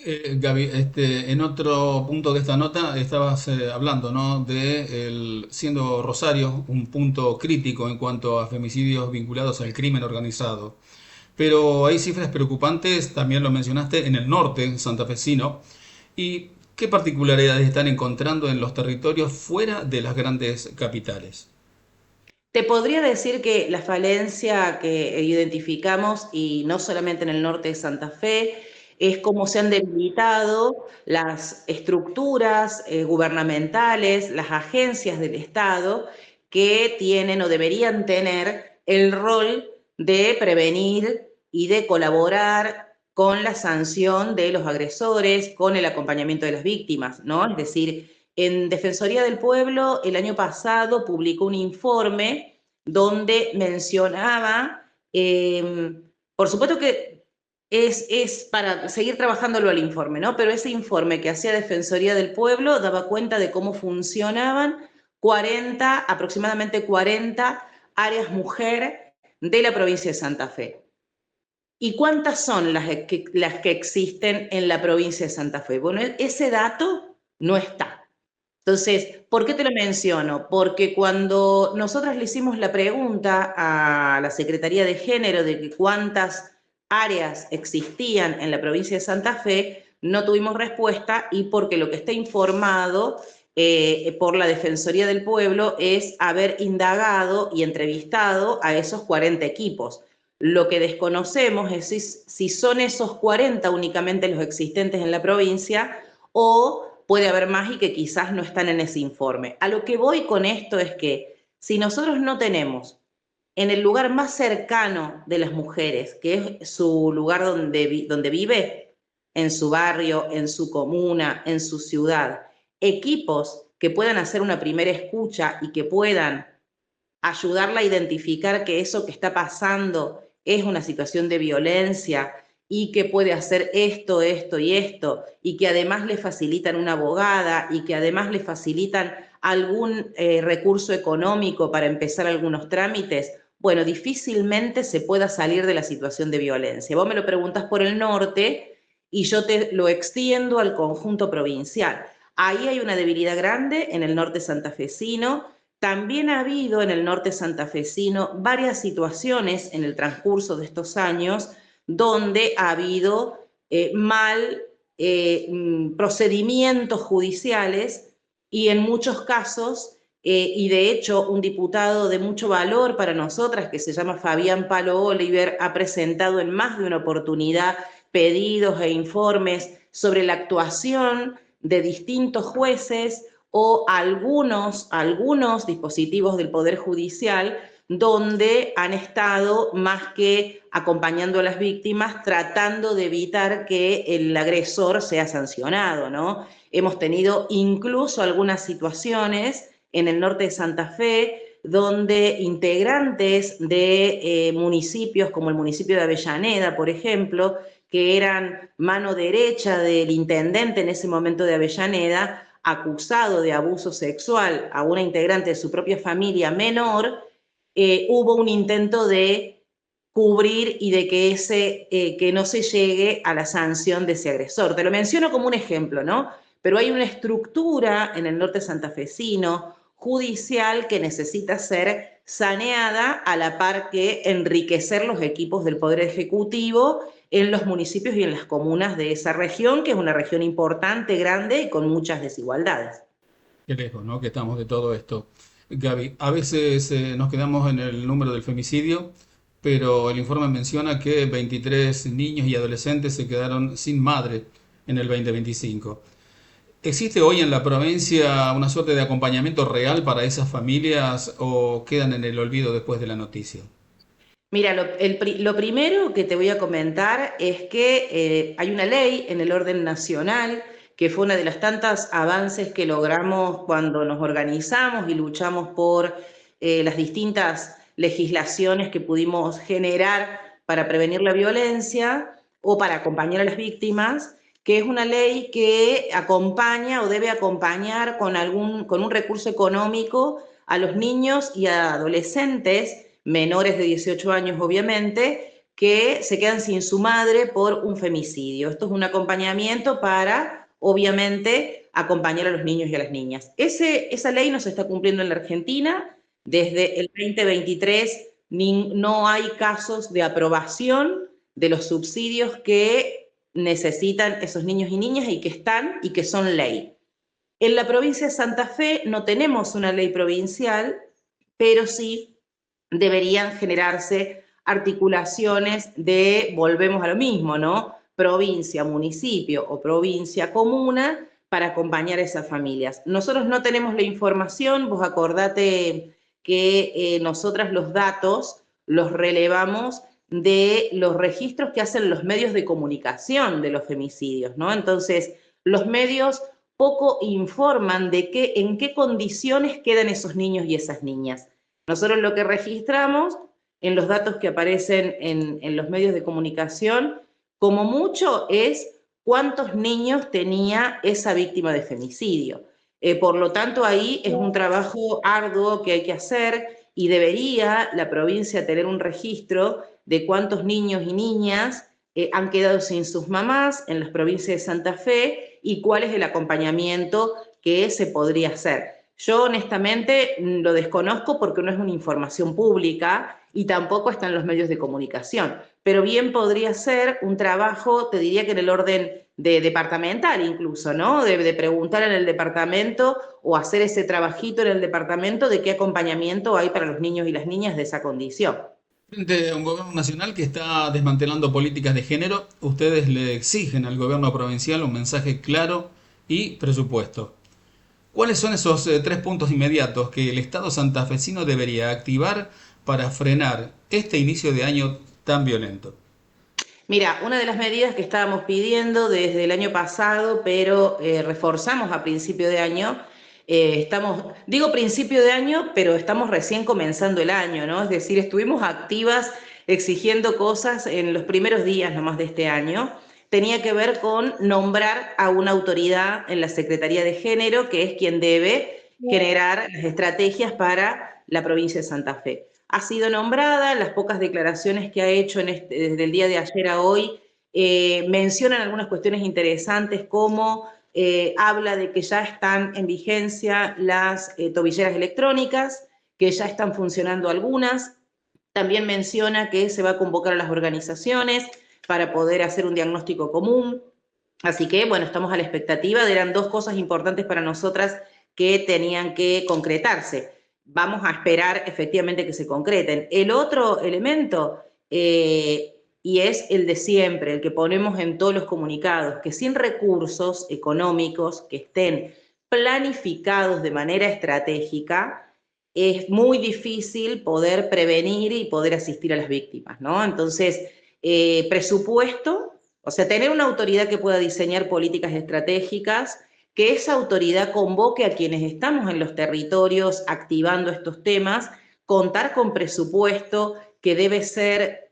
Gaby, en otro punto de esta nota estabas hablando, ¿no? De siendo Rosario un punto crítico en cuanto a femicidios vinculados al crimen organizado. Pero hay cifras preocupantes, también lo mencionaste, en el norte santafesino. ¿Y qué particularidades están encontrando en los territorios fuera de las grandes capitales? Te podría decir que la falencia que identificamos, y no solamente en el norte de Santa Fe, es cómo se han debilitado las estructuras gubernamentales, las agencias del Estado que tienen o deberían tener el rol de prevenir y de colaborar con la sanción de los agresores, con el acompañamiento de las víctimas, ¿no? Es decir, en Defensoría del Pueblo el año pasado publicó un informe donde mencionaba, por supuesto que es para seguir trabajándolo al informe, ¿no? Pero ese informe que hacía Defensoría del Pueblo daba cuenta de cómo funcionaban 40, aproximadamente 40 áreas mujer de la provincia de Santa Fe. ¿Y cuántas son las que existen en la provincia de Santa Fe? Bueno, ese dato no está. Entonces, ¿por qué te lo menciono? Porque cuando nosotras le hicimos la pregunta a la Secretaría de Género de que cuántas áreas existían en la provincia de Santa Fe, no tuvimos respuesta y porque lo que está informado por la Defensoría del Pueblo es haber indagado y entrevistado a esos 40 equipos. Lo que desconocemos es si son esos 40 únicamente los existentes en la provincia o puede haber más y que quizás no están en ese informe. A lo que voy con esto es que si nosotros no tenemos en el lugar más cercano de las mujeres, que es su lugar donde vive, en su barrio, en su comuna, en su ciudad, equipos que puedan hacer una primera escucha y que puedan ayudarla a identificar que eso que está pasando es una situación de violencia y que puede hacer esto, esto y esto, y que además le facilitan una abogada y que además le facilitan algún recurso económico para empezar algunos trámites, bueno, difícilmente se pueda salir de la situación de violencia. Vos me lo preguntás por el norte y yo te lo extiendo al conjunto provincial. Ahí hay una debilidad grande en el norte santafesino. También ha habido en el norte santafesino varias situaciones en el transcurso de estos años donde ha habido procedimientos judiciales y en muchos casos, y de hecho un diputado de mucho valor para nosotras que se llama Fabián Palo Oliver ha presentado en más de una oportunidad pedidos e informes sobre la actuación de distintos jueces o algunos dispositivos del Poder Judicial donde han estado más que acompañando a las víctimas, tratando de evitar que el agresor sea sancionado, ¿no? Hemos tenido incluso algunas situaciones en el norte de Santa Fe donde integrantes de municipios como el municipio de Avellaneda, por ejemplo, que eran mano derecha del intendente en ese momento de Avellaneda, acusado de abuso sexual a una integrante de su propia familia menor, hubo un intento de cubrir y de que no se llegue a la sanción de ese agresor. Te lo menciono como un ejemplo, ¿no? Pero hay una estructura en el norte santafesino judicial que necesita ser saneada a la par que enriquecer los equipos del Poder Ejecutivo en los municipios y en las comunas de esa región, que es una región importante, grande y con muchas desigualdades. Qué lejos, ¿no? Que estamos de todo esto. Gaby, a veces nos quedamos en el número del femicidio, pero el informe menciona que 23 niños y adolescentes se quedaron sin madre en el 2025. ¿Existe hoy en la provincia una suerte de acompañamiento real para esas familias o quedan en el olvido después de la noticia? Mira, lo primero que te voy a comentar es que hay una ley en el orden nacional que fue una de las tantas avances que logramos cuando nos organizamos y luchamos por las distintas legislaciones que pudimos generar para prevenir la violencia o para acompañar a las víctimas, que es una ley que acompaña o debe acompañar con un recurso económico a los niños y a adolescentes menores de 18 años, obviamente, que se quedan sin su madre por un femicidio. Esto es un acompañamiento para, obviamente, acompañar a los niños y a las niñas. Esa ley no se está cumpliendo en la Argentina. Desde el 2023 no hay casos de aprobación de los subsidios que necesitan esos niños y niñas y que están y que son ley. En la provincia de Santa Fe no tenemos una ley provincial, pero sí deberían generarse articulaciones de, volvemos a lo mismo, ¿no? Provincia, municipio o provincia, comuna, para acompañar a esas familias. Nosotros no tenemos la información, vos acordate que nosotras los datos los relevamos de los registros que hacen los medios de comunicación de los femicidios, ¿no? Entonces, los medios poco informan de en qué condiciones quedan esos niños y esas niñas. Nosotros lo que registramos en los datos que aparecen en los medios de comunicación, como mucho, es cuántos niños tenía esa víctima de femicidio. Por lo tanto, ahí es un trabajo arduo que hay que hacer y debería la provincia tener un registro de cuántos niños y niñas han quedado sin sus mamás en las provincias de Santa Fe y cuál es el acompañamiento que se podría hacer. Yo honestamente lo desconozco porque no es una información pública y tampoco está en los medios de comunicación, pero bien podría ser un trabajo, te diría que en el orden de departamental incluso, ¿no? De preguntar en el departamento o hacer ese trabajito en el departamento de qué acompañamiento hay para los niños y las niñas de esa condición. Frente a un gobierno nacional que está desmantelando políticas de género, ustedes le exigen al gobierno provincial un mensaje claro y presupuesto. ¿Cuáles son esos tres puntos inmediatos que el Estado santafesino debería activar para frenar este inicio de año tan violento? Mira, una de las medidas que estábamos pidiendo desde el año pasado, pero reforzamos a principio de año, digo principio de año, pero estamos recién comenzando el año, ¿no? Es decir, estuvimos activas exigiendo cosas en los primeros días nomás de este año. Tenía que ver con nombrar a una autoridad en la Secretaría de Género, que es quien debe generar las estrategias para la provincia de Santa Fe. Ha sido nombrada, las pocas declaraciones que ha hecho desde el día de ayer a hoy mencionan algunas cuestiones interesantes como habla de que ya están en vigencia las tobilleras electrónicas, que ya están funcionando algunas. También menciona que se va a convocar a las organizaciones para poder hacer un diagnóstico común. Así que, bueno, estamos a la expectativa. Eran dos cosas importantes para nosotras que tenían que concretarse. Vamos a esperar efectivamente que se concreten. El otro elemento, y es el de siempre, el que ponemos en todos los comunicados, que sin recursos económicos que estén planificados de manera estratégica, es muy difícil poder prevenir y poder asistir a las víctimas, ¿no? Entonces, presupuesto, o sea, tener una autoridad que pueda diseñar políticas estratégicas, que esa autoridad convoque a quienes estamos en los territorios activando estos temas, contar con presupuesto que debe ser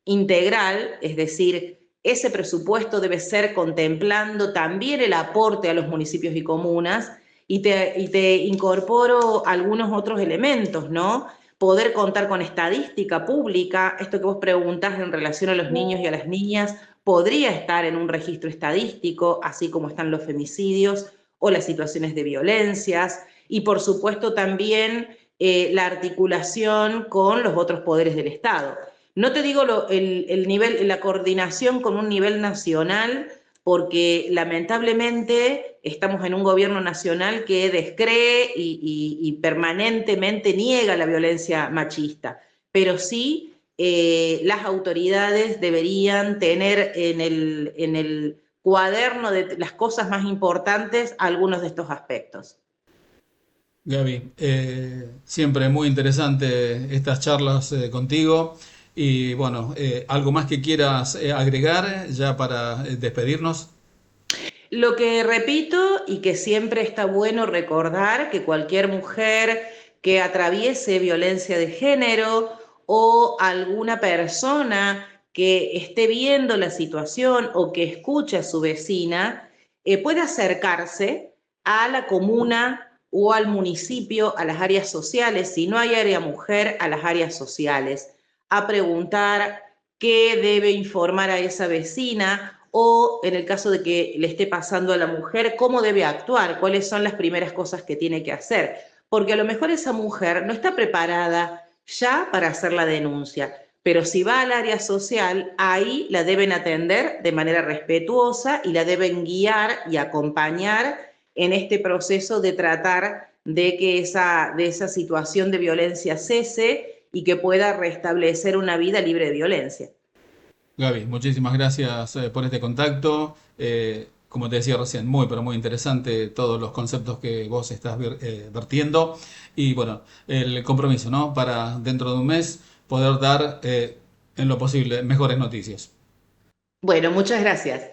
integral, es decir, ese presupuesto debe ser contemplando también el aporte a los municipios y comunas, y te incorporo algunos otros elementos, ¿no? Poder contar con estadística pública, esto que vos preguntás en relación a los niños y a las niñas, podría estar en un registro estadístico, así como están los femicidios o las situaciones de violencias, y por supuesto también la articulación con los otros poderes del Estado. No te digo el nivel, la coordinación con un nivel nacional, porque lamentablemente estamos en un gobierno nacional que descree y permanentemente niega la violencia machista, pero sí las autoridades deberían tener en el cuaderno de las cosas más importantes algunos de estos aspectos. Gaby, siempre muy interesante estas charlas contigo y bueno, algo más que quieras agregar ya para despedirnos. Lo que repito y que siempre está bueno recordar que cualquier mujer que atraviese violencia de género o alguna persona que esté viendo la situación o que escuche a su vecina puede acercarse a la comuna o al municipio, a las áreas sociales, si no hay área mujer, a las áreas sociales, a preguntar qué debe informar a esa vecina o en el caso de que le esté pasando a la mujer, cómo debe actuar, cuáles son las primeras cosas que tiene que hacer. Porque a lo mejor esa mujer no está preparada ya para hacer la denuncia, pero si va al área social, ahí la deben atender de manera respetuosa y la deben guiar y acompañar en este proceso de tratar de que de esa situación de violencia cese y que pueda restablecer una vida libre de violencia. Gaby, muchísimas gracias por este contacto. Como te decía recién, muy, pero muy interesante todos los conceptos que vos estás vertiendo. Y bueno, el compromiso, ¿no? Para dentro de un mes poder dar, en lo posible, mejores noticias. Bueno, muchas gracias.